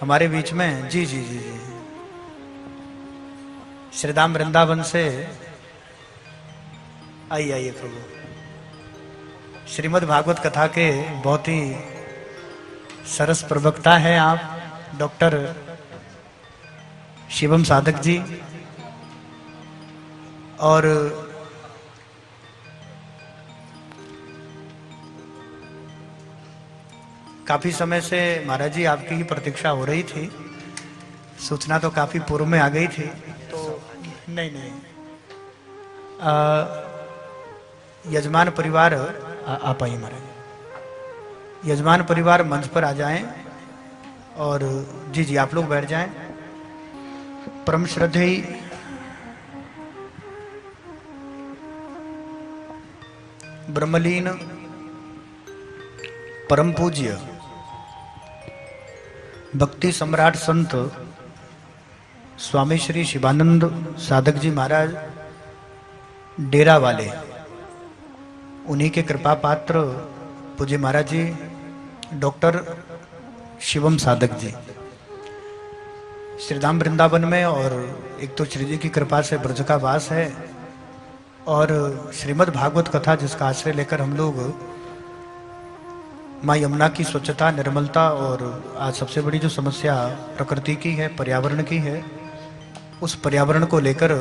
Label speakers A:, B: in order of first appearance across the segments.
A: हमारे बीच में। जी जी जी जी, श्रीधाम वृंदावन से आइए आइए प्रभु। श्रीमद् भागवत कथा के बहुत ही सरस प्रवक्ता हैं आप, डॉक्टर शिवम साधक जी। और काफी समय से महाराज जी आपकी ही प्रतीक्षा हो रही थी। सूचना तो काफी पूर्व में आ गई थी, तो नहीं नहीं, यजमान परिवार आप आइए महाराज। यजमान परिवार मंच पर आ जाएं और जी जी आप लोग बैठ जाएं। परम श्रद्धेय ब्रह्मलीन परम पूज्य भक्ति सम्राट संत स्वामी श्री शिवानंद साधक जी महाराज डेरा वाले, उन्हीं के कृपा पात्र पूज्य महाराज जी डॉक्टर शिवम साधक जी श्रीधाम वृंदावन में। और एक तो श्री जी की कृपा से ब्रज का वास है, और श्रीमद् भागवत कथा जिसका आश्रय लेकर हम लोग माँ यमुना की स्वच्छता, निर्मलता, और आज सबसे बड़ी जो समस्या प्रकृति की है, पर्यावरण की है, उस पर्यावरण को लेकर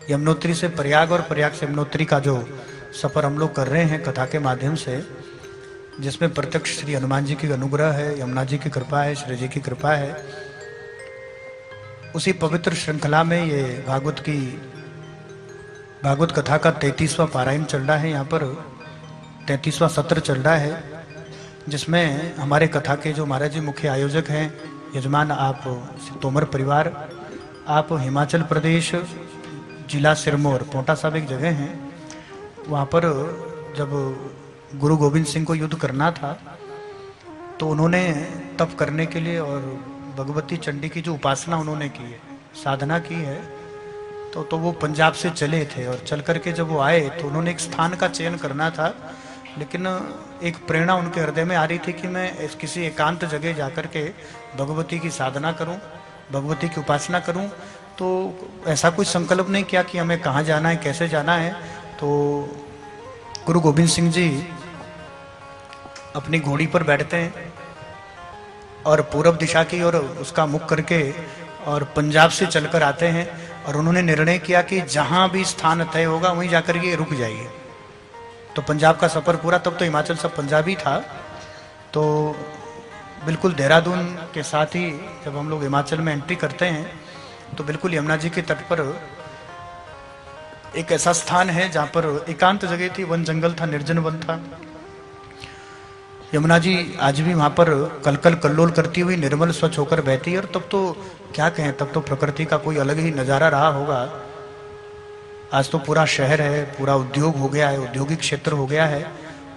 A: यमुनोत्री से प्रयाग और प्रयाग से यमुनोत्री का जो सफर हम लोग कर रहे हैं कथा के माध्यम से, जिसमें प्रत्यक्ष श्री हनुमान जी की अनुग्रह है, यमुना जी की कृपा है, श्री जी की कृपा है। उसी पवित्र श्रृंखला में ये भागवत कथा का 33वां पारायण चल रहा है। यहाँ पर 33वां सत्र चल रहा है, जिसमें हमारे कथा के जो महाराज जी मुख्य आयोजक हैं, यजमान आप तोमर परिवार, आप हिमाचल प्रदेश जिला सिरमौर, पोंटा साहब एक जगह है, वहाँ पर जब गुरु गोविंद सिंह को युद्ध करना था तो उन्होंने तप करने के लिए और भगवती चंडी की जो उपासना उन्होंने की है, साधना की है, तो वो पंजाब से चले थे। और चल करके जब वो आए तो उन्होंने एक स्थान का चयन करना था, लेकिन एक प्रेरणा उनके हृदय में आ रही थी कि मैं किसी एकांत जगह जाकर के भगवती की साधना करूं, भगवती की उपासना करूं। तो ऐसा कोई संकल्प नहीं किया कि हमें कहाँ जाना है, कैसे जाना है। तो गुरु गोविंद सिंह जी अपनी घोड़ी पर बैठते हैं और पूरब दिशा की ओर उसका मुख करके और पंजाब से चलकर आते हैं, और उन्होंने निर्णय किया कि जहां भी स्थान तय होगा वहीं जाकर के रुक जाइए। तो पंजाब का सफर पूरा, तब तो हिमाचल सब पंजाबी था, तो बिल्कुल देहरादून के साथ ही जब हम लोग हिमाचल में एंट्री करते हैं तो बिल्कुल यमुना जी के तट पर एक ऐसा स्थान है जहां पर एकांत जगह थी, वन जंगल था, निर्जन वन था। यमुना जी आज भी वहां पर कलकल कल्लोल करती हुई निर्मल स्वच्छ होकर बहती है। और तब तो क्या कहें, तब तो प्रकृति का कोई अलग ही नजारा रहा होगा। आज तो पूरा शहर है, पूरा उद्योग हो गया है, औद्योगिक क्षेत्र हो गया है,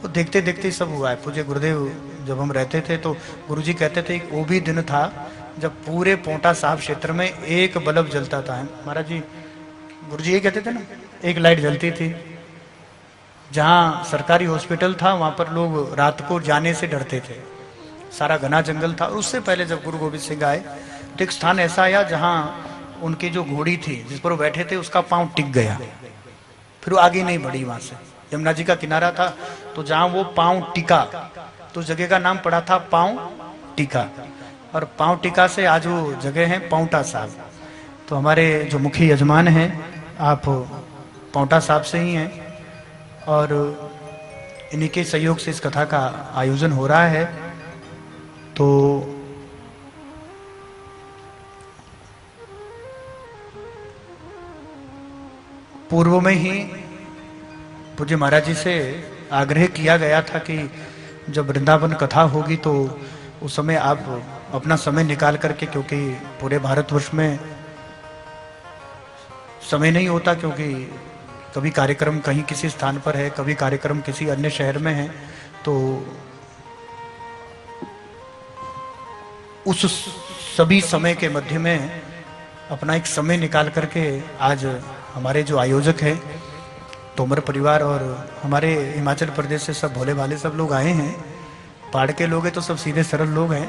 A: वो देखते देखते सब हुआ है। पूज्य गुरुदेव जब हम रहते थे तो गुरुजी कहते थे वो भी दिन था जब पूरे पोंटा साहब क्षेत्र में एक बल्ब जलता था। महाराज जी, गुरुजी ये कहते थे ना, एक लाइट जलती थी। जहाँ सरकारी हॉस्पिटल था वहाँ पर लोग रात को जाने से डरते थे, सारा घना जंगल था। उससे पहले जब गुरु गोविंद सिंह आए तो एक स्थान ऐसा आया जहाँ उनकी जो घोड़ी थी जिस पर वो बैठे थे उसका पाँव टिक गया, फिर वो आगे नहीं बढ़ी। वहां से यमुना जी का किनारा था, तो जहाँ वो पाँव टिका तो जगह का नाम पड़ा था पाँव टिका, और पाँव टिका से आज वो जगह है पौंटा साहब। तो हमारे जो मुख्य यजमान हैं आप पौंटा साहब से ही हैं, और इन्हीं के सहयोग से इस कथा का आयोजन हो रहा है। तो पूर्व में ही पूज्य महाराज जी से आग्रह किया गया था कि जब वृंदावन कथा होगी तो उस समय आप अपना समय निकाल करके, क्योंकि पूरे भारतवर्ष में समय नहीं होता, क्योंकि कभी कार्यक्रम कहीं किसी स्थान पर है, कभी कार्यक्रम किसी अन्य शहर में है, तो उस सभी समय के मध्य में अपना एक समय निकाल करके आज हमारे जो आयोजक हैं तोमर परिवार और हमारे हिमाचल प्रदेश से सब भोले भाले सब लोग आए हैं। पहाड़ के लोग हैं तो सब सीधे सरल लोग हैं,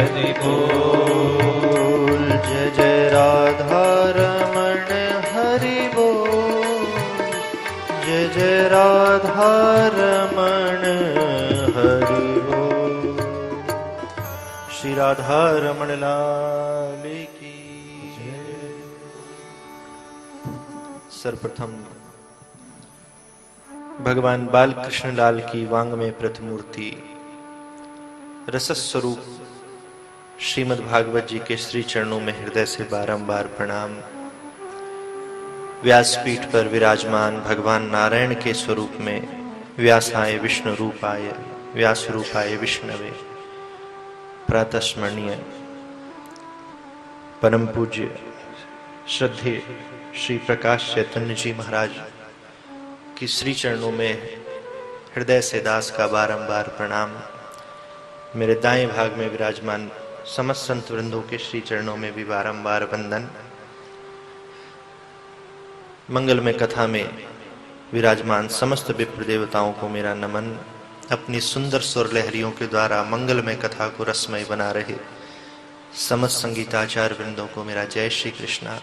B: हरि बोल।
C: जय जय राधा रमण हरि बोल। जय जय राधा रमण हरि बोल। श्री राधा रमण लाल की जय। सर्वप्रथम भगवान बाल कृष्ण लाल की वांग में प्रतिमूर्ति रसस्वरूप श्रीमद् भागवत जी के श्री चरणों में हृदय से बारंबार प्रणाम। व्यासपीठ पर विराजमान भगवान नारायण के स्वरूप में व्यासाय विष्णु रूपाय व्यास रूपाय विष्णवे प्रातः स्मरणीय परम पूज्य श्रद्धेय श्री प्रकाश चैतन्य जी महाराज की श्री चरणों में हृदय से दास का बारंबार प्रणाम। मेरे दाएं भाग में विराजमान समस्त संत वृंदों के श्री चरणों में भी बारंबार वंदन। मंगलमय कथा में विराजमान समस्त विप्र देवताओं को मेरा नमन। अपनी सुंदर स्वर लहरियों के द्वारा मंगलमय कथा को रसमय बना रहे समस्त संगीताचार्य वृंदों को मेरा जय श्री कृष्णा।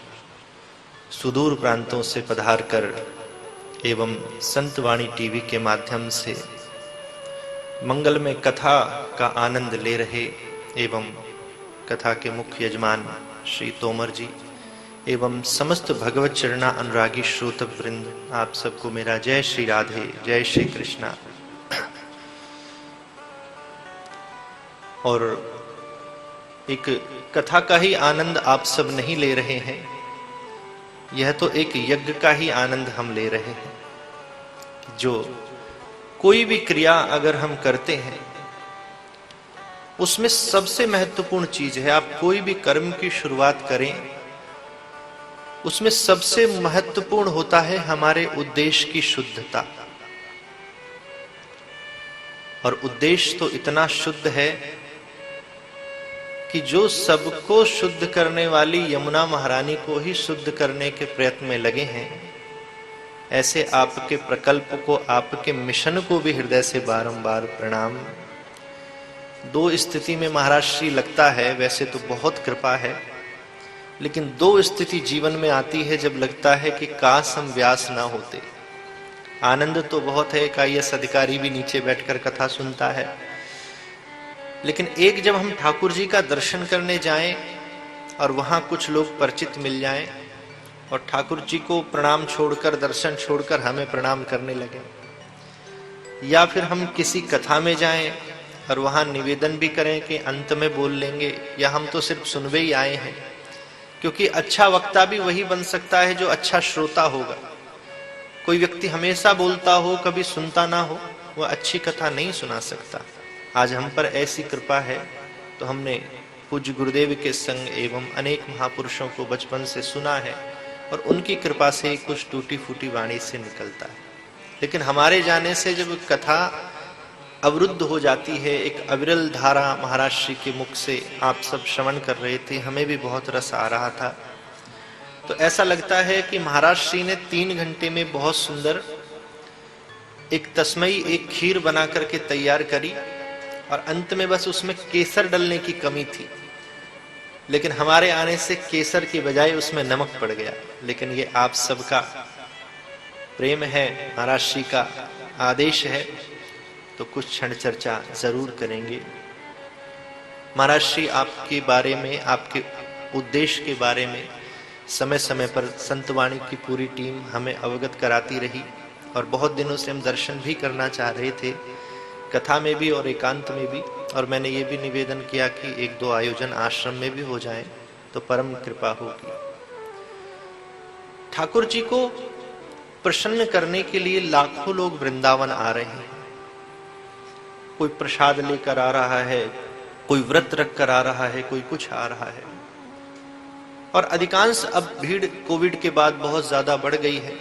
C: सुदूर प्रांतों से पधार कर एवं संतवाणी टीवी के माध्यम से मंगलमय कथा का आनंद ले रहे एवं कथा के मुख्य यजमान श्री तोमर जी एवं समस्त भगवत चरणा अनुरागी श्रोत वृंद, आप सबको मेरा जय श्री राधे जय श्री कृष्णा। और एक कथा का ही आनंद आप सब नहीं ले रहे हैं, यह तो एक यज्ञ का ही आनंद हम ले रहे हैं। जो कोई भी क्रिया अगर हम करते हैं उसमें सबसे महत्वपूर्ण चीज है, आप कोई भी कर्म की शुरुआत करें उसमें सबसे महत्वपूर्ण होता है हमारे उद्देश्य की शुद्धता। और उद्देश्य तो इतना शुद्ध है कि जो सबको शुद्ध करने वाली यमुना महारानी को ही शुद्ध करने के प्रयत्न में लगे हैं, ऐसे आपके प्रकल्प को, आपके मिशन को भी हृदय से बारंबार प्रणाम। दो स्थिति में महाराज श्री लगता है, वैसे तो बहुत कृपा है, लेकिन दो स्थिति जीवन में आती है जब लगता है कि काश हम व्यास ना होते। आनंद तो बहुत है, एक IAS अधिकारी भी नीचे बैठकर कथा सुनता है, लेकिन एक जब हम ठाकुर जी का दर्शन करने जाएं और वहां कुछ लोग परिचित मिल जाएं और ठाकुर जी को प्रणाम छोड़कर, दर्शन छोड़कर हमें प्रणाम करने लगे, या फिर हम किसी कथा में जाएं और वहां निवेदन भी करें कि अंत में बोल लेंगे, या हम तो सिर्फ सुनवे ही आए हैं, क्योंकि अच्छा वक्ता भी वही बन सकता है जो अच्छा श्रोता होगा। कोई व्यक्ति हमेशा बोलता हो कभी सुनता ना हो, वह अच्छी कथा नहीं सुना सकता। आज हम पर ऐसी कृपा है तो हमने पूज्य गुरुदेव के संग एवं अनेक महापुरुषों को बचपन से सुना है और उनकी कृपा से कुछ टूटी फूटी वाणी से निकलता है। लेकिन हमारे जाने से जब कथा अवरुद्ध हो जाती है, एक अविरल धारा महाराज श्री के मुख से आप सब श्रवण कर रहे थे, हमें भी बहुत रस आ रहा था, तो ऐसा लगता है कि महाराज श्री ने 3 घंटे में बहुत सुंदर एक तस्मई, एक खीर बना करके तैयार करी और अंत में बस उसमें केसर डलने की कमी थी, लेकिन हमारे आने से केसर की बजाय उसमें नमक पड़ गया। लेकिन ये आप सबका प्रेम है, महाराज श्री का आदेश है, तो कुछ क्षण चर्चा जरूर करेंगे। महाराज श्री आपके बारे में, आपके उद्देश्य के बारे में समय समय पर संतवाणी की पूरी टीम हमें अवगत कराती रही और बहुत दिनों से हम दर्शन भी करना चाह रहे थे, कथा में भी और एकांत में भी। और मैंने ये भी निवेदन किया कि 1-2 आयोजन आश्रम में भी हो जाएं तो परम कृपा होगी। ठाकुर जी को प्रसन्न करने के लिए लाखों लोग वृंदावन आ रहे हैं। कोई प्रसाद लेकर आ रहा है, कोई व्रत रख कर आ रहा है, कोई कुछ आ रहा है। और अधिकांश अब भीड़ कोविड के बाद बहुत ज्यादा बढ़ गई है,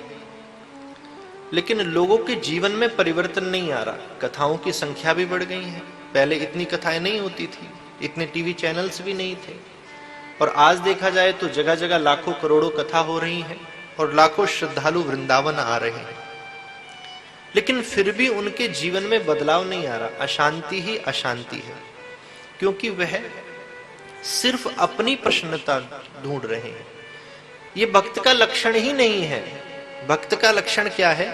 C: लेकिन लोगों के जीवन में परिवर्तन नहीं आ रहा। कथाओं की संख्या भी बढ़ गई है, पहले इतनी कथाएं नहीं होती थी, इतने टीवी चैनल्स भी नहीं थे, और आज देखा जाए तो जगह जगह लाखों करोड़ों कथा हो रही हैं और लाखों श्रद्धालु वृंदावन आ रहे हैं। लेकिन फिर भी उनके जीवन में बदलाव नहीं आ रहा, अशांति ही अशांति है, क्योंकि वह सिर्फ अपनी प्रसन्नता ढूंढ रहे हैं। ये भक्त का लक्षण ही नहीं है। भक्त का लक्षण क्या है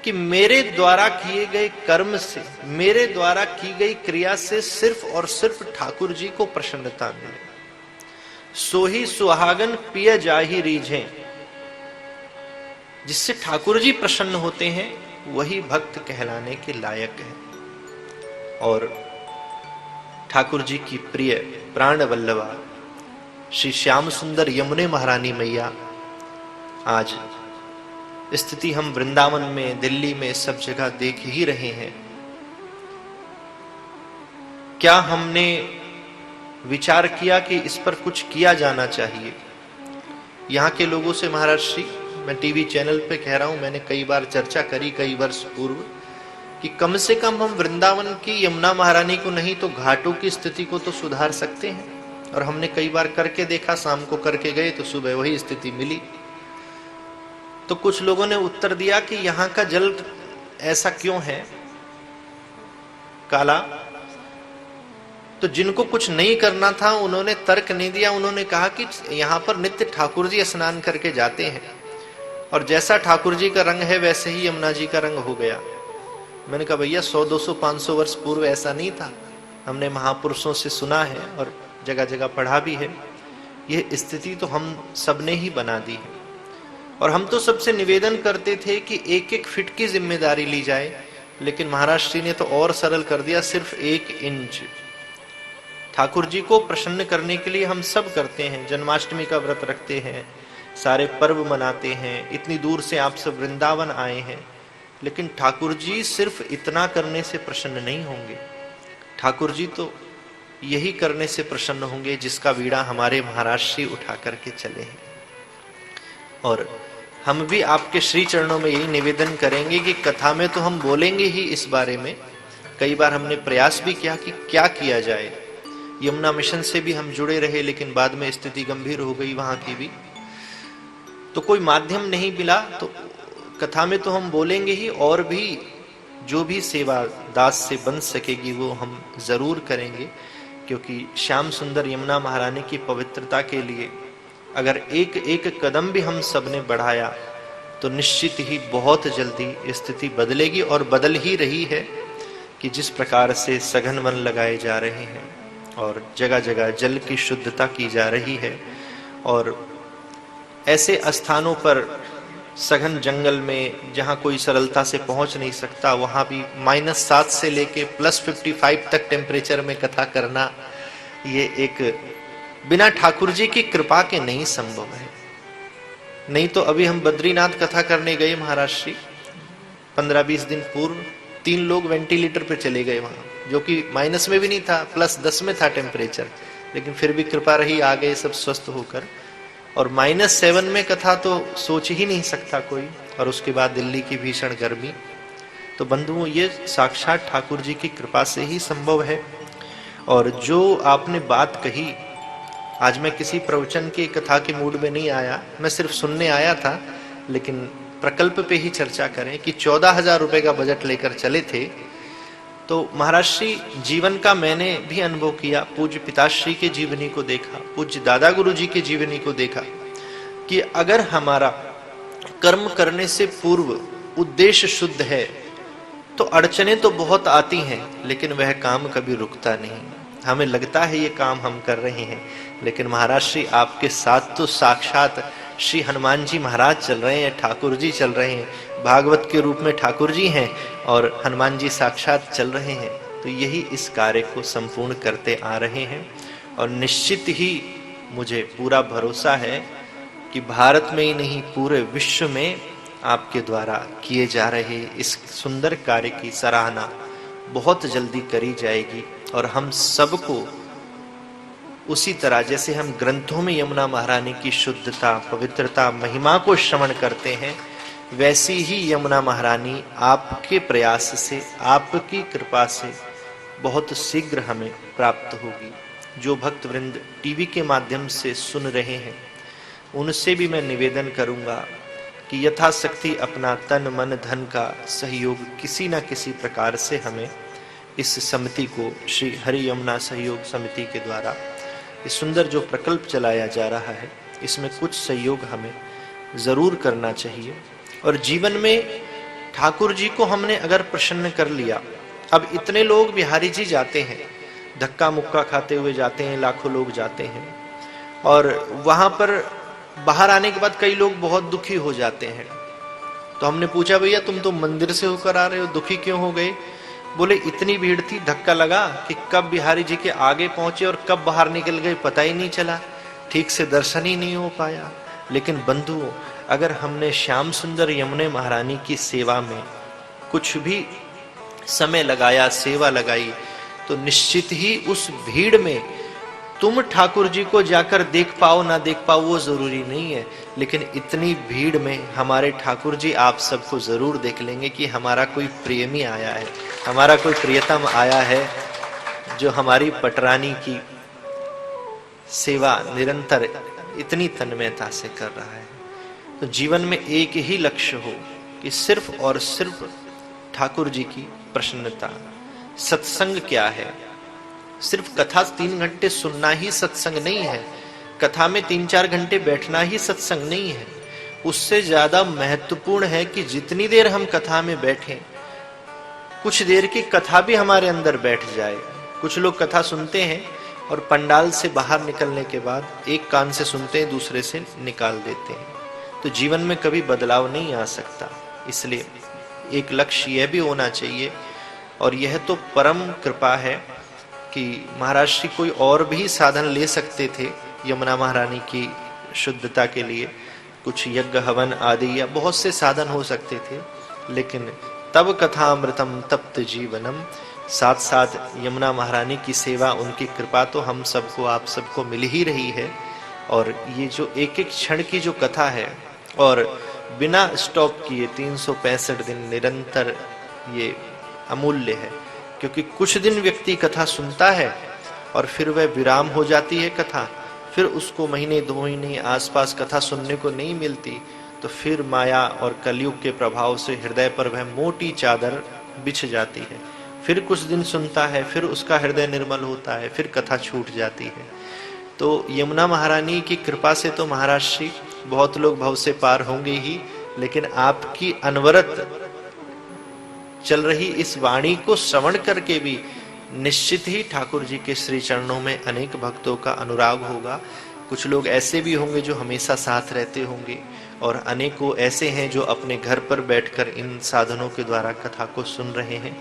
C: कि मेरे द्वारा किए गए कर्म से, मेरे द्वारा की गई क्रिया से सिर्फ और सिर्फ ठाकुर जी को प्रसन्नता मिले। सो ही सुहागन पिय जाहि रीझे, जिससे ठाकुर जी प्रसन्न होते हैं वही भक्त कहलाने के लायक है। और ठाकुर जी की प्रिय प्राण वल्लभा श्री श्याम सुंदर यमुने महारानी मैया, आज स्थिति हम वृंदावन में, दिल्ली में, सब जगह देख ही रहे हैं। क्या हमने विचार किया कि इस पर कुछ किया जाना चाहिए? यहाँ के लोगों से महाराज श्री, मैं टीवी चैनल पे कह रहा हूं, मैंने कई बार चर्चा करी कई वर्ष पूर्व कि कम से कम हम वृंदावन की यमुना महारानी को नहीं तो घाटों की स्थिति को तो सुधार सकते हैं। और हमने कई बार करके देखा, शाम को करके गए तो सुबह वही स्थिति मिली। तो कुछ लोगों ने उत्तर दिया कि यहाँ का जल ऐसा क्यों है काला। तो जिनको कुछ नहीं करना था उन्होंने तर्क नहीं दिया, उन्होंने कहा कि यहाँ पर नित्य ठाकुर जी स्नान करके जाते हैं और जैसा ठाकुर जी का रंग है वैसे ही यमुना जी का रंग हो गया। मैंने कहा भैया 100, 200, 500 वर्ष पूर्व ऐसा नहीं था। हमने महापुरुषों से सुना है और जगह जगह पढ़ा भी है। यह स्थिति तो हम सबने ही बना दी है। और हम तो सबसे निवेदन करते थे कि एक एक फीट की जिम्मेदारी ली जाए, लेकिन महाराज श्री ने तो और सरल कर दिया, सिर्फ 1 इंच। ठाकुर जी को प्रसन्न करने के लिए हम सब करते हैं, जन्माष्टमी का व्रत रखते हैं, सारे पर्व मनाते हैं, इतनी दूर से आप सब वृंदावन आए हैं, लेकिन ठाकुर जी सिर्फ इतना करने से प्रसन्न नहीं होंगे। ठाकुर जी तो यही करने से प्रसन्न होंगे जिसका बीड़ा हमारे महाराज श्री उठा करके चले हैं। और हम भी आपके श्री चरणों में यही निवेदन करेंगे कि कथा में तो हम बोलेंगे ही इस बारे में। कई बार हमने प्रयास भी किया कि क्या किया जाए, यमुना मिशन से भी हम जुड़े रहे, लेकिन बाद में स्थिति गंभीर हो गई वहां की भी, तो कोई माध्यम नहीं मिला। तो कथा में तो हम बोलेंगे ही, और भी जो भी सेवा दास से बन सकेगी वो हम जरूर करेंगे, क्योंकि श्याम सुंदर यमुना महारानी की पवित्रता के लिए अगर एक एक कदम भी हम सबने बढ़ाया तो निश्चित ही बहुत जल्दी स्थिति बदलेगी, और बदल ही रही है कि जिस प्रकार से सघन वन लगाए जा रहे हैं और जगह जगह जल की शुद्धता की जा रही है, और ऐसे स्थानों पर सघन जंगल में जहां कोई सरलता से पहुंच नहीं सकता, वहां भी -7 से लेके +55 तक टेम्परेचर में कथा करना, ये एक बिना ठाकुर जी की कृपा के नहीं संभव है। नहीं तो अभी हम बद्रीनाथ कथा करने गए महाराज श्री, 15-20 दिन पूर्व 3 लोग वेंटिलेटर पे चले गए वहां, जो कि माइनस में भी नहीं था, +10 में था टेम्परेचर, लेकिन फिर भी कृपा रही, आ गए सब स्वस्थ होकर। और -7 में कथा तो सोच ही नहीं सकता कोई, और उसके बाद दिल्ली की भीषण गर्मी। तो बंधुओं, ये साक्षात ठाकुर जी की कृपा से ही संभव है। और जो आपने बात कही, आज मैं किसी प्रवचन की कथा के मूड में नहीं आया, मैं सिर्फ सुनने आया था, लेकिन प्रकल्प पे ही चर्चा करें कि 14,000 रुपए का बजट लेकर चले थे। तो महाराज श्री जीवन का मैंने भी अनुभव किया, पूज्य पिताश्री के जीवनी को देखा, पूज्य दादा गुरु जी के जीवनी को देखा कि अगर हमारा कर्म करने से पूर्व उद्देश्य शुद्ध है तो अड़चने तो बहुत आती हैं, लेकिन वह काम कभी रुकता नहीं। हमें लगता है ये काम हम कर रहे हैं, लेकिन महाराज श्री आपके साथ तो साक्षात श्री हनुमान जी महाराज चल रहे हैं, ठाकुर जी चल रहे हैं, भागवत के रूप में ठाकुर जी हैं और हनुमान जी साक्षात चल रहे हैं। तो यही इस कार्य को संपूर्ण करते आ रहे हैं, और निश्चित ही मुझे पूरा भरोसा है कि भारत में ही नहीं पूरे विश्व में आपके द्वारा किए जा रहे इस सुंदर कार्य की सराहना बहुत जल्दी करी जाएगी। और हम सबको उसी तरह जैसे हम ग्रंथों में यमुना महारानी की शुद्धता, पवित्रता, महिमा को श्रवण करते हैं, वैसी ही यमुना महारानी आपके प्रयास से, आपकी कृपा से बहुत शीघ्र हमें प्राप्त होगी। जो भक्त वृंद टीवी के माध्यम से सुन रहे हैं, उनसे भी मैं निवेदन करूंगा कि यथाशक्ति अपना तन मन धन का सहयोग किसी न किसी प्रकार से हमें इस समिति को, श्री हरि यमुना सहयोग समिति के द्वारा ये सुंदर जो प्रकल्प चलाया जा रहा है, इसमें कुछ सहयोग हमें जरूर करना चाहिए। और जीवन में ठाकुर जी को हमने अगर प्रसन्न कर लिया, अब इतने लोग बिहारी जी जाते हैं, धक्का मुक्का खाते हुए जाते हैं, लाखों लोग जाते हैं, और वहां पर बाहर आने के बाद कई लोग बहुत दुखी हो जाते हैं। तो हमने पूछा, भैया तुम तो मंदिर से होकर आ रहे हो, दुखी क्यों हो गए? बोले इतनी भीड़ थी, धक्का लगा कि कब बिहारी जी के आगे पहुंचे और कब बाहर निकल गए पता ही नहीं चला, ठीक से दर्शन ही नहीं हो पाया। लेकिन बंधुओं, अगर हमने श्याम सुंदर यमुने महारानी की सेवा में कुछ भी समय लगाया, सेवा लगाई, तो निश्चित ही उस भीड़ में तुम ठाकुर जी को जाकर देख पाओ ना देख पाओ वो जरूरी नहीं है, लेकिन इतनी भीड़ में हमारे ठाकुर जी आप सबको जरूर देख लेंगे कि हमारा कोई प्रेमी आया है, हमारा कोई प्रियतम आया है जो हमारी पटरानी की सेवा निरंतर इतनी तन्मयता से कर रहा है। तो जीवन में एक ही लक्ष्य हो कि सिर्फ और सिर्फ ठाकुर जी की प्रसन्नता। सत्संग क्या है? सिर्फ कथा 3 घंटे सुनना ही सत्संग नहीं है, कथा में 3-4 घंटे बैठना ही सत्संग नहीं है। उससे ज्यादा महत्वपूर्ण है कि जितनी देर हम कथा में बैठें, कुछ देर की कथा भी हमारे अंदर बैठ जाए। कुछ लोग कथा सुनते हैं और पंडाल से बाहर निकलने के बाद एक कान से सुनते हैं, दूसरे से निकाल देते हैं। तो जीवन में कभी बदलाव नहीं आ सकता। इसलिए एक लक्ष्य यह भी होना चाहिए, और यह तो परम कृपा है कि महाराज श्री कोई और भी साधन ले सकते थे यमुना महारानी की शुद्धता के लिए, कुछ यज्ञ हवन आदि या बहुत से साधन हो सकते थे, लेकिन तब कथामृतम तप्त जीवनम, साथ साथ यमुना महारानी की सेवा, उनकी कृपा तो हम सबको, आप सबको मिल ही रही है। और ये जो एक एक क्षण की जो कथा है, और बिना स्टॉप किए 365 दिन निरंतर, ये अमूल्य है। क्योंकि कुछ दिन व्यक्ति कथा सुनता है और फिर वह विराम हो जाती है कथा, फिर उसको महीने 2 महीने आसपास कथा सुनने को नहीं मिलती, तो फिर माया और कलयुग के प्रभाव से हृदय पर वह मोटी चादर बिछ जाती है। फिर कुछ दिन सुनता है, फिर उसका हृदय निर्मल होता है, फिर कथा छूट जाती है। तो यमुना महारानी की कृपा से तो महाराज श्री बहुत लोग भव से पार होंगे ही, लेकिन आपकी अनवरत चल रही इस वाणी को श्रवण करके भी निश्चित ही ठाकुर जी के श्री चरणों में अनेक भक्तों का अनुराग होगा। कुछ लोग ऐसे भी होंगे जो हमेशा साथ रहते होंगे, और अनेकों ऐसे हैं जो अपने घर पर बैठकर इन साधनों के द्वारा कथा को सुन रहे हैं,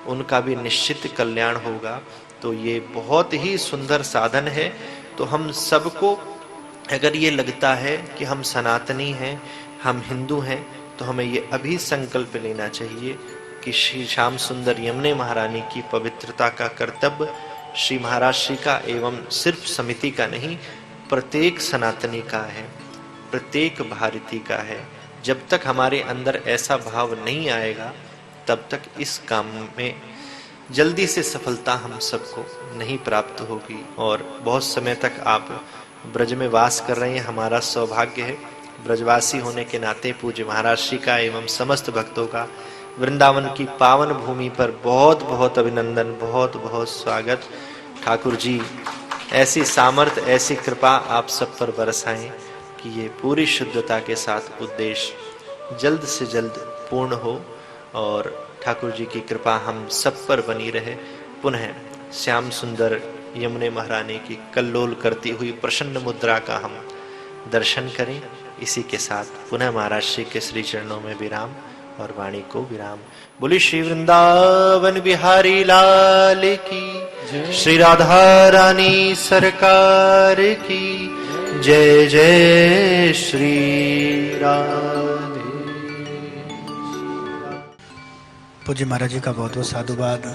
C: उनका भी निश्चित कल्याण होगा। तो ये बहुत ही सुंदर साधन है। तो हम सबको अगर ये लगता है कि हम सनातनी हैं, हम हिंदू हैं, तो हमें ये अभी संकल्प लेना चाहिए कि श्री श्याम सुंदर यमुने महारानी की पवित्रता का कर्तव्य श्री महाराज श्री का एवं सिर्फ समिति का नहीं, प्रत्येक सनातनी का है, प्रत्येक भारती का है। जब तक हमारे अंदर ऐसा भाव नहीं आएगा, तब तक इस काम में जल्दी से सफलता हम सबको नहीं प्राप्त होगी। और बहुत समय तक आप ब्रज में वास कर रहे हैं, हमारा सौभाग्य है। ब्रजवासी होने के नाते पूज्य महाराज श्री का एवं समस्त भक्तों का वृंदावन की पावन भूमि पर बहुत बहुत अभिनंदन, बहुत बहुत स्वागत। ठाकुर जी ऐसी सामर्थ्य, ऐसी कृपा आप सब पर बरसाएं कि ये पूरी शुद्धता के साथ उद्देश्य जल्द से जल्द पूर्ण हो, और ठाकुर जी की कृपा हम सब पर बनी रहे। पुनः श्याम सुंदर यमुने महारानी की कल्लोल करती हुई प्रसन्न मुद्रा का हम दर्शन करें। इसी के साथ पुनः महाराज श्री के श्री चरणों में विराम और वाणी को विराम। बोली श्री वृंदावन बिहारी लाल की, श्री राधा रानी सरकार की जय। जय श्री राधे।
A: पूज्य महाराज जी का बहुत बहुत साधुवाद।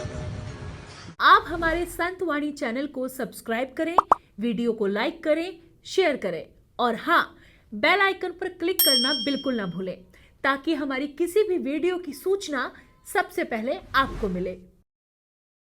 D: आप हमारे संत वाणी चैनल को सब्सक्राइब करें, वीडियो को लाइक करें, शेयर करें, और हाँ, बेल आइकन पर क्लिक करना बिल्कुल ना भूलें, ताकि हमारी किसी भी वीडियो की सूचना सबसे पहले आपको मिले।